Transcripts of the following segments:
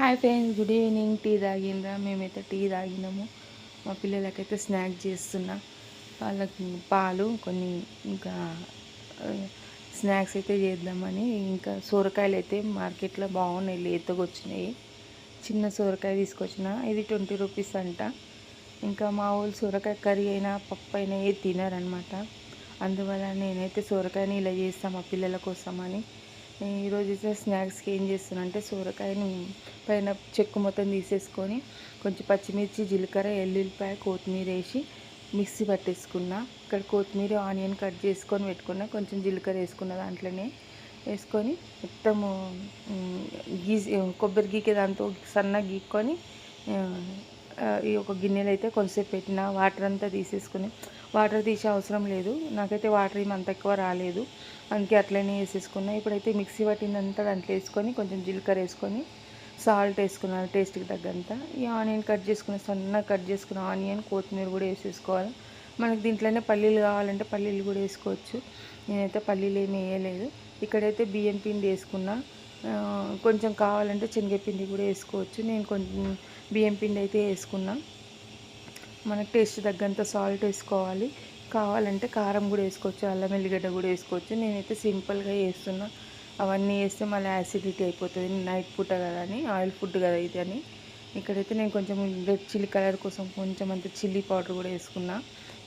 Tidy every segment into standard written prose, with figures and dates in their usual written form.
Hi friends, good evening. Tea తాగిందా? మేమైతే tea తాగినాము. మా పిల్లలకైతే స్నాక్ చేస్తున్నా. వాళ్ళకి పాలు కొన్ని ఇంకా స్నాక్స్ అయితే చేద్దామని. ఇంకా సొరకాయలు అయితే మార్కెట్లో బాగున్నాయి, లేతగా వచ్చినాయి. చిన్న సొరకాయ తీసుకొచ్చిన, ఇది 20 రూపీస్ అంట. ఇంకా మా వాళ్ళు సొరకాయ కర్రీ అయినా పప్పు అయినా ఏది తినారనమాట. అందువల్ల నేనైతే సొరకాయని ఇలా చేస్తాను మా పిల్లల కోసమని. ఈరోజు అయితే స్నాక్స్కి ఏం చేస్తున్నా అంటే సొరకాయని పైన చెక్కు మొత్తం తీసేసుకొని కొంచెం పచ్చిమిర్చి, జీలకర్ర, ఎల్లుల్లిపాయ, కొత్తిమీర వేసి మిక్సీ పట్టేసుకున్నా. ఇక్కడ కొత్తిమీర, ఆనియన్ కట్ చేసుకొని పెట్టుకున్నా. కొంచెం జీలకర్ర వేసుకున్న దాంట్లోనే వేసుకొని మొత్తము గీసి కొబ్బరి గీకే దాంతో సన్నగా గీక్కొని ఈ ఒక గిన్నెలో అయితే కొంచెంసేపు పెట్టిన. వాటర్ అంతా తీసేసుకుని, వాటర్ తీసే అవసరం లేదు, నాకైతే వాటర్ ఏమి అంత ఎక్కువ రాలేదు, అందుకే అట్లనే వేసేసుకున్నా. ఇప్పుడైతే మిక్సీ పట్టిందంతా దాంట్లో వేసుకొని కొంచెం జీలకర్ర వేసుకొని సాల్ట్ వేసుకున్నాను టేస్ట్కి తగ్గంత. ఈ ఆనియన్ కట్ చేసుకున్న, సన్నగా కట్ చేసుకున్న ఆనియన్, కొత్తిమీర కూడా వేసేసుకోవాలి. మనకి దీంట్లోనే పల్లీలు కావాలంటే పల్లీలు కూడా వేసుకోవచ్చు. నేనైతే పల్లీలు ఏమి వేయలేదు. ఇక్కడైతే బియ్యం పిండి వేసుకున్నా. కొంచెం కావాలంటే శనగపిండి కూడా వేసుకోవచ్చు. నేను కొంచెం బియ్యం పిండి అయితే వేసుకున్నా. మనకు టేస్ట్ తగ్గంత సాల్ట్ వేసుకోవాలి. కావాలంటే కారం కూడా వేసుకోవచ్చు, అల్లం వెల్లిగడ్డ కూడా వేసుకోవచ్చు. నేనైతే సింపుల్గా వేస్తున్నా. అవన్నీ వేస్తే మళ్ళీ యాసిడిటీ అయిపోతుంది, నైట్ పూట కదా అని, ఆయిల్ ఫుడ్ కదా ఇది అని. ఇక్కడైతే నేను కొంచెం రెడ్ చిల్లీ కలర్ కోసం కొంచెం అంత చిల్లీ పౌడర్ కూడా వేసుకున్నా.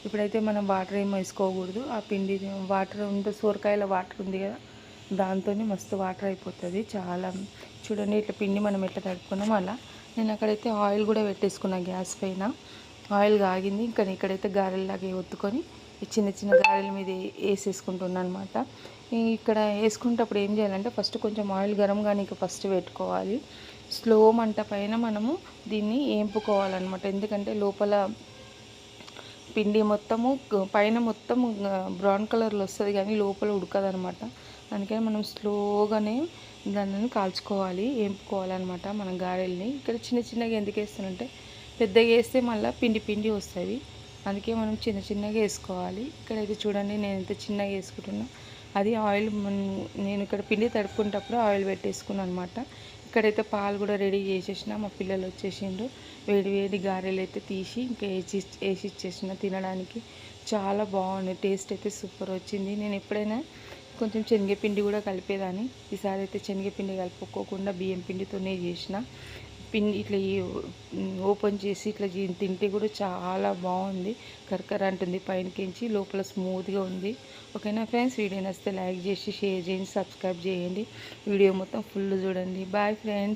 ఇప్పుడైతే మనం వాటర్ ఏమో వేసుకోకూడదు. ఆ పిండి వాటర్ ఉంటే, సొరకాయల వాటర్ ఉంది కదా, దాంతో మస్తు వాటర్ అయిపోతుంది చాలా. చూడండి ఇట్లా పిండి మనం ఎట్లా తడుపుకున్నాం అలా. నేను అక్కడైతే ఆయిల్ కూడా పెట్టేసుకున్నా గ్యాస్ పైన. ఆయిల్ కాగింది. ఇంకా ఇక్కడైతే గారెల్లాగా ఒత్తుకొని చిన్న చిన్న గారెల మీద వేసేసుకుంటున్నాను అనమాట. ఇక్కడ వేసుకునేటప్పుడు ఏం చేయాలంటే ఫస్ట్ కొంచెం ఆయిల్ గరం కానీ ఫస్ట్ పెట్టుకోవాలి. స్లో మంట పైన మనము దీన్ని వేపుకోవాలన్నమాట. ఎందుకంటే లోపల పిండి మొత్తము పైన మొత్తం బ్రౌన్ కలర్లో వస్తుంది కానీ లోపల ఉడకదనమాట. అందుకని మనం స్లోగానే దానిని కాల్చుకోవాలి, వేపుకోవాలన్నమాట మనం గారెల్ని. ఇక్కడ చిన్న చిన్నగా ఎందుకు వేస్తానంటే పెద్దగా వేస్తే మళ్ళీ పిండి పిండి వస్తుంది, అందుకే మనం చిన్న చిన్నగా వేసుకోవాలి. ఇక్కడైతే చూడండి నేను ఎంత చిన్నగా వేసుకుంటున్నా. అది ఆయిల్ నేను ఇక్కడ పిండి తడుపుకునేటప్పుడు ఆయిల్ పెట్టేసుకున్నాను అనమాట. ఇక్కడైతే పాలు కూడా రెడీ చేసేసిన. మా పిల్లలు వచ్చేసిండ్రు. వేడి వేడి గారెలు అయితే తీసి ఇంకా వేసి ఇచ్చేసిన తినడానికి. చాలా బాగుంది, టేస్ట్ అయితే సూపర్ వచ్చింది. నేను ఎప్పుడైనా కొంచెం శనగపిండి కూడా కలిపేదాన్ని. ఈసారి అయితే శనగపిండి కలుపుకోకుండా బియ్యం పిండితోనే చేసిన. పిండి ఇట్లా ఓపెన్ చేసి ఇట్లా తింటే కూడా చాలా బాగుంది. కరకర అంటుంది పైనకించి, లోపల స్మూత్గా ఉంది. ఓకేనా ఫ్రెండ్స్, వీడియో నచ్చితే లైక్ చేసి షేర్ చేయండి, సబ్స్క్రైబ్ చేయండి. వీడియో మొత్తం ఫుల్ చూడండి. Bye friends.